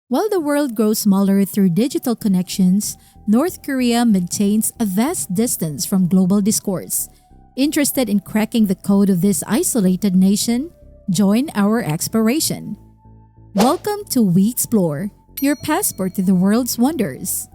While the world grows smaller through digital connections, North Korea maintains a vast distance from global discourse. Interested in cracking the code of this isolated nation? Join our exploration. Welcome to We Explore, your passport to the world's wonders.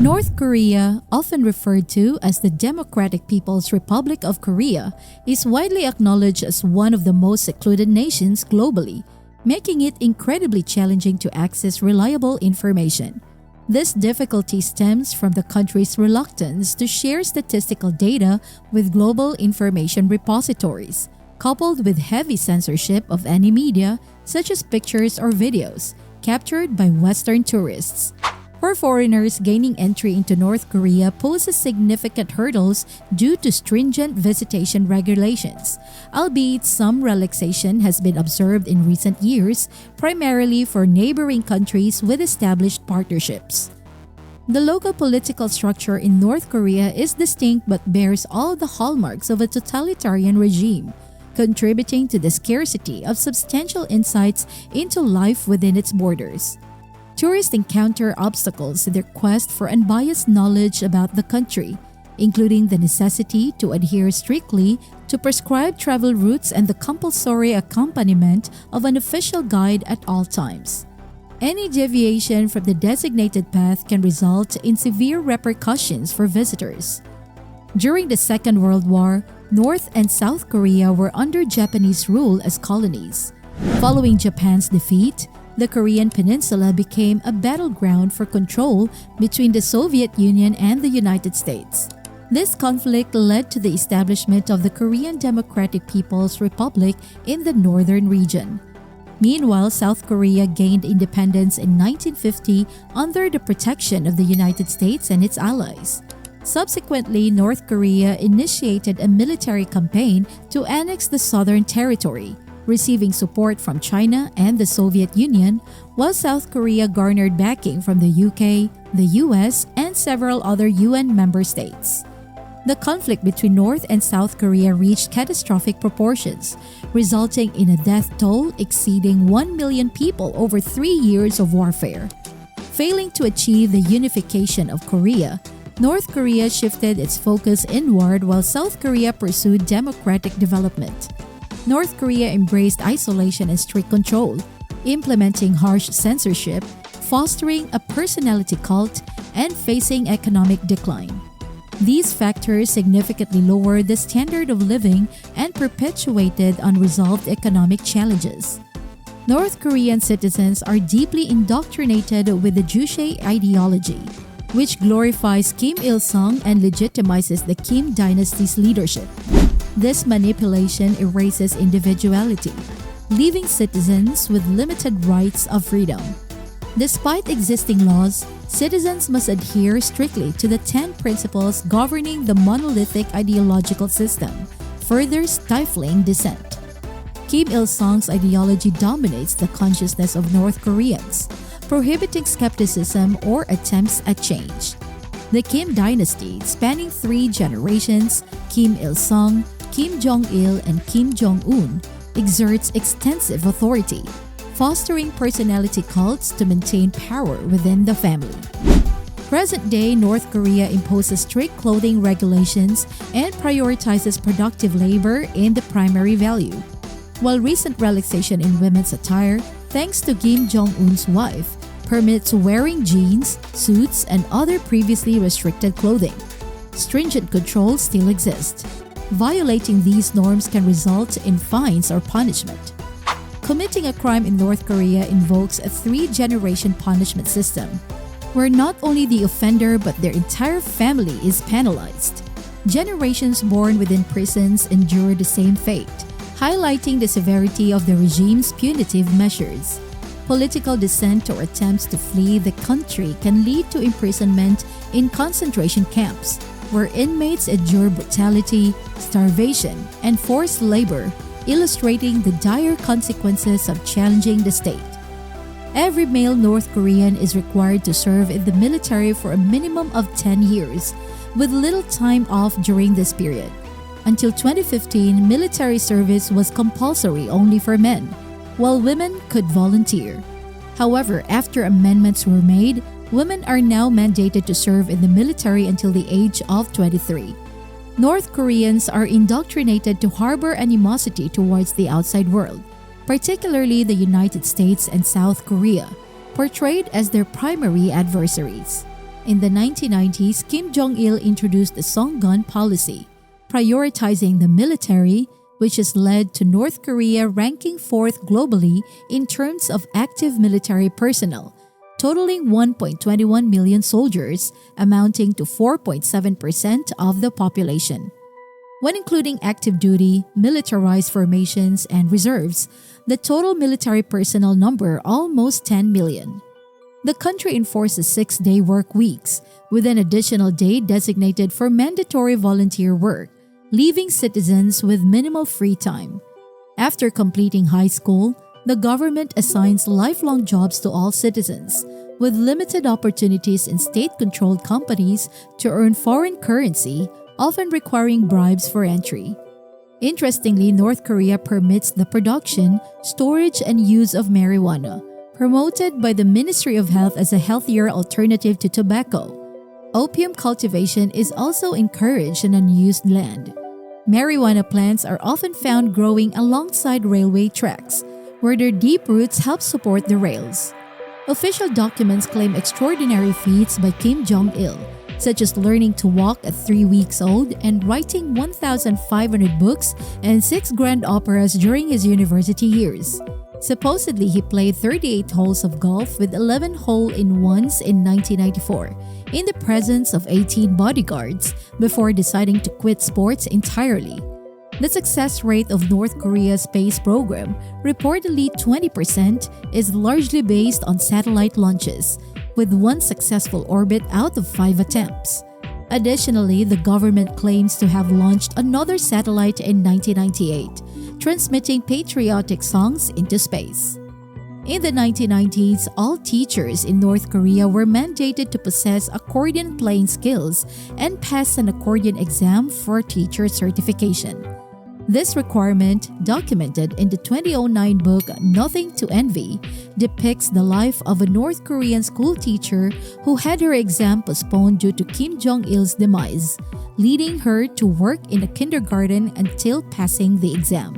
North Korea, often referred to as the Democratic People's Republic of Korea, is widely acknowledged as one of the most secluded nations globally, making it incredibly challenging to access reliable information. This difficulty stems from the country's reluctance to share statistical data with global information repositories, coupled with heavy censorship of any media, such as pictures or videos, captured by Western tourists. For foreigners, gaining entry into North Korea poses significant hurdles due to stringent visitation regulations, albeit some relaxation has been observed in recent years, primarily for neighboring countries with established partnerships. The local political structure in North Korea is distinct but bears all the hallmarks of a totalitarian regime, contributing to the scarcity of substantial insights into life within its borders. Tourists encounter obstacles in their quest for unbiased knowledge about the country, including the necessity to adhere strictly to prescribed travel routes and the compulsory accompaniment of an official guide at all times. Any deviation from the designated path can result in severe repercussions for visitors. During the Second World War, North and South Korea were under Japanese rule as colonies. Following Japan's defeat, the Korean peninsula became a battleground for control between the Soviet Union and the United States. This conflict led to the establishment of the Korean Democratic People's Republic in the northern region. Meanwhile, South Korea gained independence in 1950 under the protection of the United States and its allies. Subsequently, North Korea initiated a military campaign to annex the Southern Territory, receiving support from China and the Soviet Union, while South Korea garnered backing from the UK, the US, and several other UN member states. The conflict between North and South Korea reached catastrophic proportions, resulting in a death toll exceeding 1 million people over 3 years of warfare. Failing to achieve the unification of Korea, North Korea shifted its focus inward while South Korea pursued democratic development. North Korea embraced isolation and strict control, implementing harsh censorship, fostering a personality cult, and facing economic decline. These factors significantly lowered the standard of living and perpetuated unresolved economic challenges. North Korean citizens are deeply indoctrinated with the Juche ideology, which glorifies Kim Il-sung and legitimizes the Kim dynasty's leadership. This manipulation erases individuality, leaving citizens with limited rights of freedom. Despite existing laws, citizens must adhere strictly to the 10 principles governing the monolithic ideological system, further stifling dissent. Kim Il-sung's ideology dominates the consciousness of North Koreans, prohibiting skepticism or attempts at change. The Kim dynasty, spanning 3 generations, Kim Il-sung, Kim Jong-il, and Kim Jong-un, exerts extensive authority, fostering personality cults to maintain power within the family. Present-day North Korea imposes strict clothing regulations and prioritizes productive labor in the primary value, while recent relaxation in women's attire, thanks to Kim Jong-un's wife, permits wearing jeans, suits, and other previously restricted clothing. Stringent controls still exist. Violating these norms can result in fines or punishment. Committing a crime in North Korea invokes a 3-generation punishment system, where not only the offender but their entire family is penalized. Generations born within prisons endure the same fate, highlighting the severity of the regime's punitive measures. Political dissent or attempts to flee the country can lead to imprisonment in concentration camps, where inmates endure brutality, starvation, and forced labor, illustrating the dire consequences of challenging the state. Every male North Korean is required to serve in the military for a minimum of 10 years, with little time off during this period. Until 2015, military service was compulsory only for men, while women could volunteer. However, after amendments were made, women are now mandated to serve in the military until the age of 23. North Koreans are indoctrinated to harbor animosity towards the outside world, particularly the United States and South Korea, portrayed as their primary adversaries. In the 1990s, Kim Jong-il introduced the Songgun policy, prioritizing the military, which has led to North Korea ranking fourth globally in terms of active military personnel, totaling 1.21 million soldiers, amounting to 4.7% of the population. When including active duty, militarized formations, and reserves, the total military personnel number almost 10 million. The country enforces 6-day work weeks, with an additional day designated for mandatory volunteer work, leaving citizens with minimal free time. After completing high school, the government assigns lifelong jobs to all citizens, with limited opportunities in state-controlled companies to earn foreign currency, often requiring bribes for entry. Interestingly, North Korea permits the production, storage, and use of marijuana, promoted by the Ministry of Health as a healthier alternative to tobacco. Opium cultivation is also encouraged on unused land. Marijuana plants are often found growing alongside railway tracks, where their deep roots help support the rails. Official documents claim extraordinary feats by Kim Jong-il, such as learning to walk at 3 weeks old and writing 1,500 books and 6 grand operas during his university years. Supposedly, he played 38 holes of golf with 11 hole-in-ones in 1994 in the presence of 18 bodyguards before deciding to quit sports entirely. The success rate of North Korea's space program, reportedly 20%, is largely based on satellite launches, with 1 successful orbit out of 5 attempts. Additionally, the government claims to have launched another satellite in 1998, transmitting patriotic songs into space. In the 1990s, all teachers in North Korea were mandated to possess accordion playing skills and pass an accordion exam for teacher certification. This requirement, documented in the 2009 book Nothing to Envy, depicts the life of a North Korean school teacher who had her exam postponed due to Kim Jong-il's demise, leading her to work in a kindergarten until passing the exam.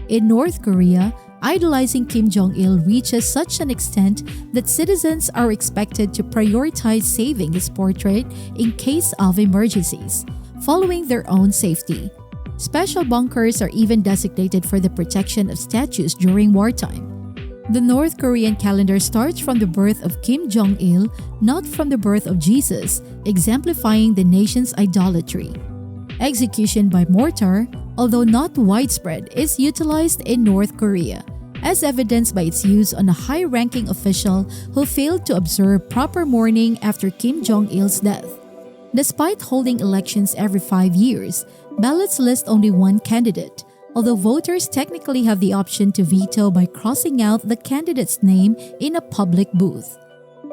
In North Korea, idolizing Kim Jong-il reaches such an extent that citizens are expected to prioritize saving his portrait in case of emergencies, following their own safety. Special bunkers are even designated for the protection of statues during wartime. The North Korean calendar starts from the birth of Kim Jong-il, not from the birth of Jesus, exemplifying the nation's idolatry. Execution by mortar, although not widespread, is utilized in North Korea, as evidenced by its use on a high-ranking official who failed to observe proper mourning after Kim Jong-il's death. Despite holding elections every 5 years, ballots list only one candidate, although voters technically have the option to veto by crossing out the candidate's name in a public booth.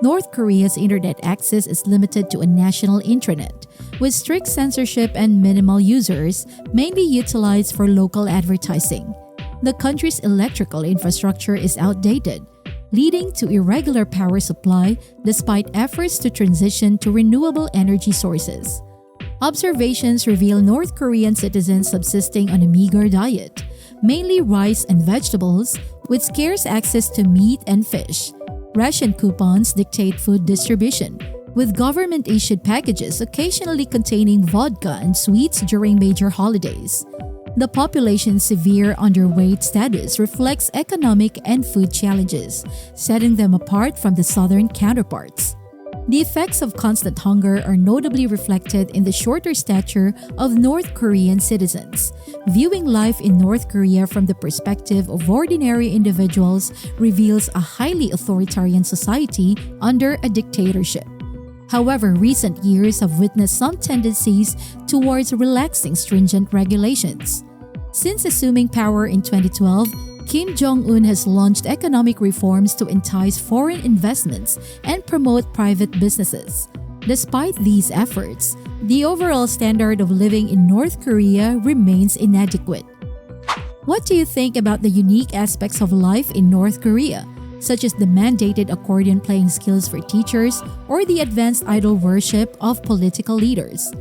North Korea's internet access is limited to a national intranet, with strict censorship and minimal users, mainly utilized for local advertising. The country's electrical infrastructure is outdated, leading to irregular power supply despite efforts to transition to renewable energy sources. Observations reveal North Korean citizens subsisting on a meager diet, mainly rice and vegetables, with scarce access to meat and fish. Ration coupons dictate food distribution, with government-issued packages occasionally containing vodka and sweets during major holidays. The population's severe underweight status reflects economic and food challenges, setting them apart from the southern counterparts. The effects of constant hunger are notably reflected in the shorter stature of North Korean citizens. Viewing life in North Korea from the perspective of ordinary individuals reveals a highly authoritarian society under a dictatorship. However, recent years have witnessed some tendencies towards relaxing stringent regulations. Since assuming power in 2012, Kim Jong-un has launched economic reforms to entice foreign investments and promote private businesses. Despite these efforts, the overall standard of living in North Korea remains inadequate. What do you think about the unique aspects of life in North Korea? such as the mandated accordion playing skills for teachers or the advanced idol worship of political leaders.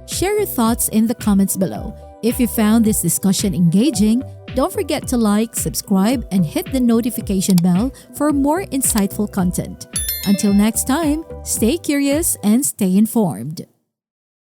Share your thoughts in the comments below. If you found this discussion engaging, don't forget to like, subscribe, and hit the notification bell for more insightful content. Until next time, stay curious and stay informed.